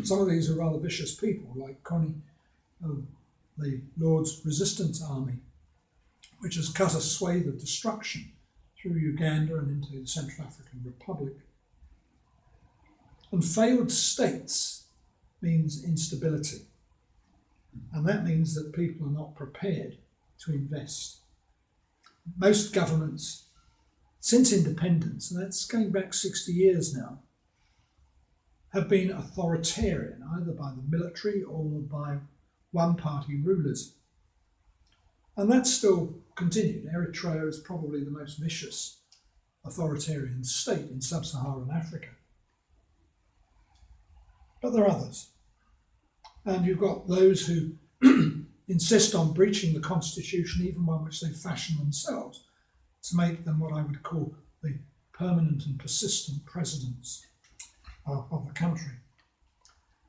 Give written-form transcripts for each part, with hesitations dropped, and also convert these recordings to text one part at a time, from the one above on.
some of these are rather vicious people, like Connie of the Lord's Resistance Army, which has cut a swathe of destruction through Uganda and into the Central African Republic. And failed states means instability. And that means that people are not prepared to invest. Most governments, since independence, and that's going back 60 years now, have been authoritarian, either by the military or by one-party rulers. And that's still continued. Eritrea is probably the most vicious authoritarian state in sub-Saharan Africa. But there are others. And you've got those who insist on breaching the constitution, even one which they fashion themselves, to make them what I would call the permanent and persistent presidents of the country.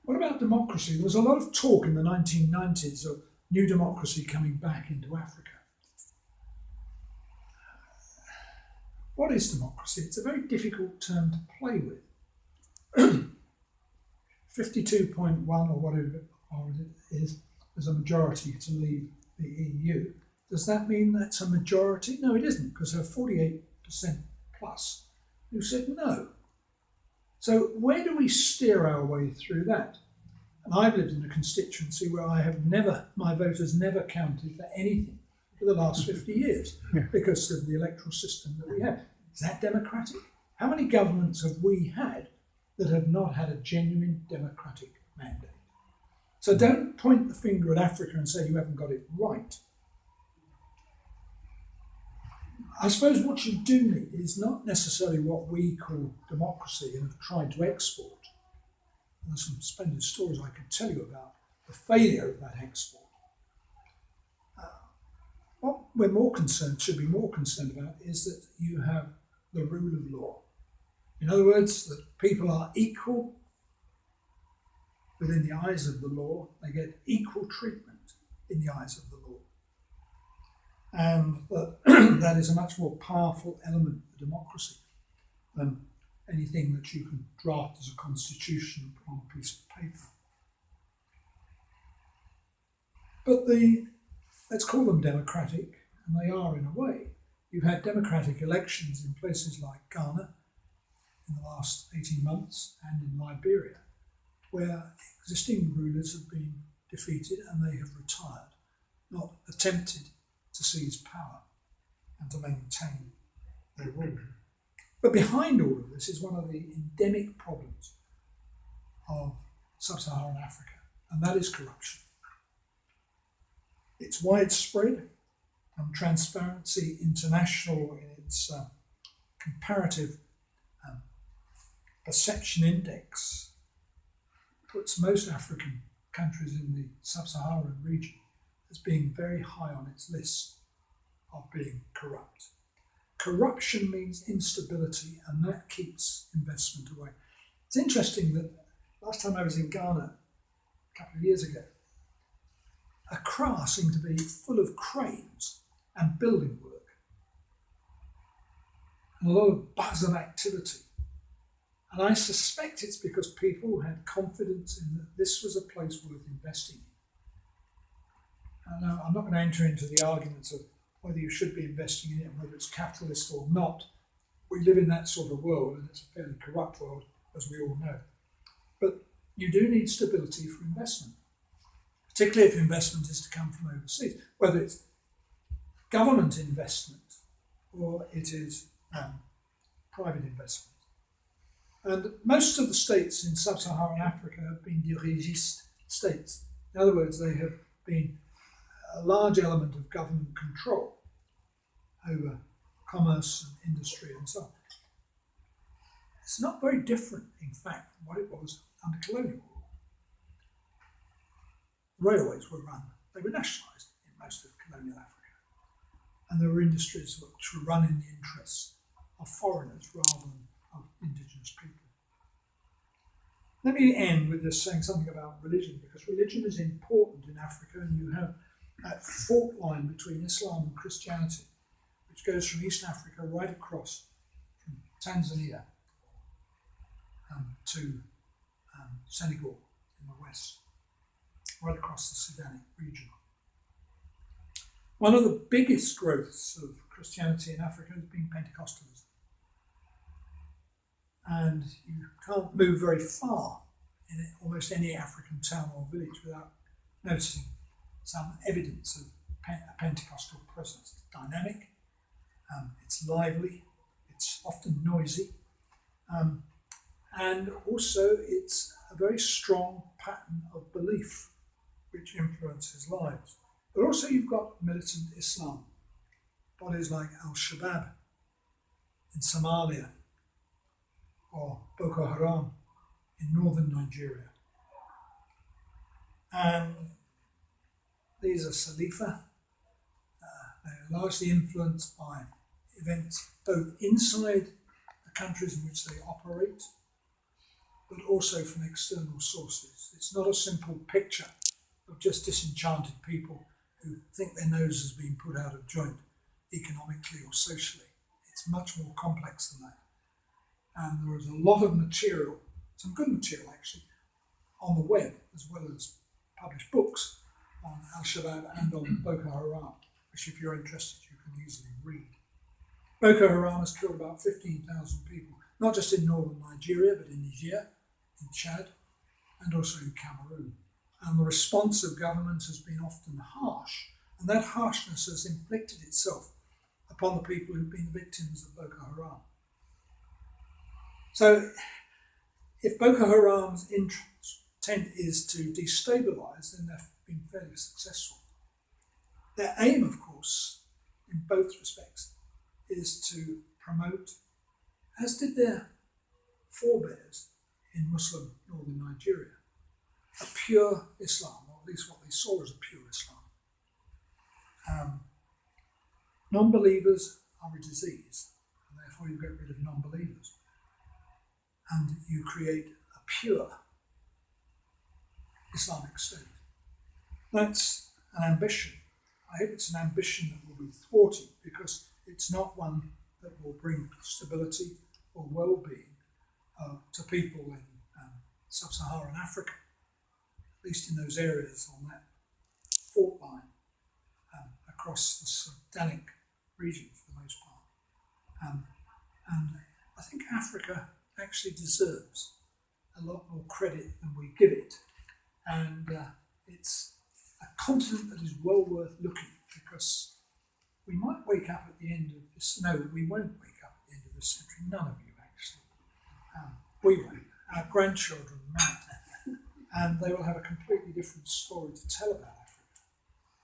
What about democracy? There was a lot of talk in the 1990s of new democracy coming back into Africa. What is democracy? It's a very difficult term to play with. 52.1 or whatever it is a majority to leave the EU. Does that mean that's a majority? No, it isn't, because there are 48% plus who said no. So where do we steer our way through that? And I've lived in a constituency where my vote has never counted for anything for the last 50 years because of the electoral system that we have. Is that democratic? How many governments have we had that have not had a genuine democratic mandate? So don't point the finger at Africa and say you haven't got it right. I suppose what you do need is not necessarily what we call democracy and have tried to export. And there's some splendid stories I could tell you about the failure of that export. What we're should be more concerned about is that you have the rule of law. In other words, that people are equal within the eyes of the law. They get equal treatment in the eyes of the law. And that is a much more powerful element of democracy than anything that you can draft as a constitution and put on a piece of paper. But let's call them democratic, and they are in a way. You've had democratic elections in places like Ghana in the last 18 months and in Liberia, where existing rulers have been defeated and they have retired, not attempted to seize power and to maintain their rule. But behind all of this is one of the endemic problems of sub-Saharan Africa, and that is corruption. It's widespread, and Transparency International in its comparative perception index puts most African countries in the sub-Saharan region as being very high on its list of being corrupt. Corruption means instability, and that keeps investment away. It's interesting that last time I was in Ghana, a couple of years ago, Accra seemed to be full of cranes and building work, and a lot of buzz and activity. And I suspect it's because people had confidence in that this was a place worth investing in. And I'm not going to enter into the arguments of whether you should be investing in it and whether it's capitalist or not. We live in that sort of world, and it's a fairly corrupt world, as we all know. But you do need stability for investment, particularly if investment is to come from overseas, whether it's government investment or it is private investment. And most of the states in sub-Saharan Africa have been dirigist states. In other words, they have been a large element of government control over commerce and industry and so on. It's not very different, in fact, from what it was under colonial rule. Railways were run, they were nationalised in most of colonial Africa. And there were industries which were run in the interests of foreigners rather than of indigenous people. Let me end with just saying something about religion, because religion is important in Africa, and you have that fault line between Islam and Christianity, which goes from East Africa right across from Tanzania to Senegal in the west, right across the Sudanic region. One of the biggest growths of Christianity in Africa has been Pentecostalism. And you can't move very far in almost any African town or village without noticing some evidence of a Pentecostal presence. It's dynamic, it's lively, it's often noisy, and also it's a very strong pattern of belief which influences lives. But also you've got militant Islam, bodies like Al-Shabaab in Somalia, or Boko Haram in northern Nigeria. And these are Salifa. They're largely influenced by events both inside the countries in which they operate, but also from external sources. It's not a simple picture of just disenchanted people who think their nose has been put out of joint economically or socially. It's much more complex than that. And there is a lot of material, some good material actually, on the web, as well as published books on Al-Shabaab and on Boko Haram, which if you're interested you can easily read. Boko Haram has killed about 15,000 people, not just in northern Nigeria, but in Niger, in Chad, and also in Cameroon. And the response of governments has been often harsh, and that harshness has inflicted itself upon the people who've been victims of Boko Haram. So, if Boko Haram's intent is to destabilise, then they've been fairly successful. Their aim, of course, in both respects, is to promote, as did their forebears in Muslim northern Nigeria, a pure Islam, or at least what they saw as a pure Islam. Non-believers are a disease, and therefore you get rid of non-believers. And you create a pure Islamic state. That's an ambition. I hope it's an ambition that will be thwarted, because it's not one that will bring stability or well-being to people in sub-Saharan Africa, at least in those areas on that fault line across the Sudanic region for the most part. And I think Africa actually deserves a lot more credit than we give it, and it's a continent that is well worth looking, because we might wake up at the end of this, no, we won't wake up at the end of this century, none of you actually, we won't, our grandchildren might, and they will have a completely different story to tell about Africa.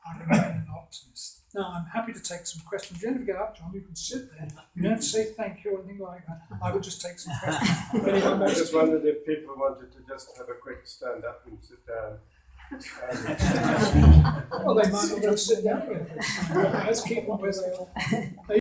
I remain an optimist. Now, I'm happy to take some questions. You don't have to get up, John, you can sit there. You don't have to say thank you or anything like that. I will just take some questions. I just wondered if people wanted to just have a quick stand up and sit down. Well, they might not want to sit down again. Let's keep them where they are.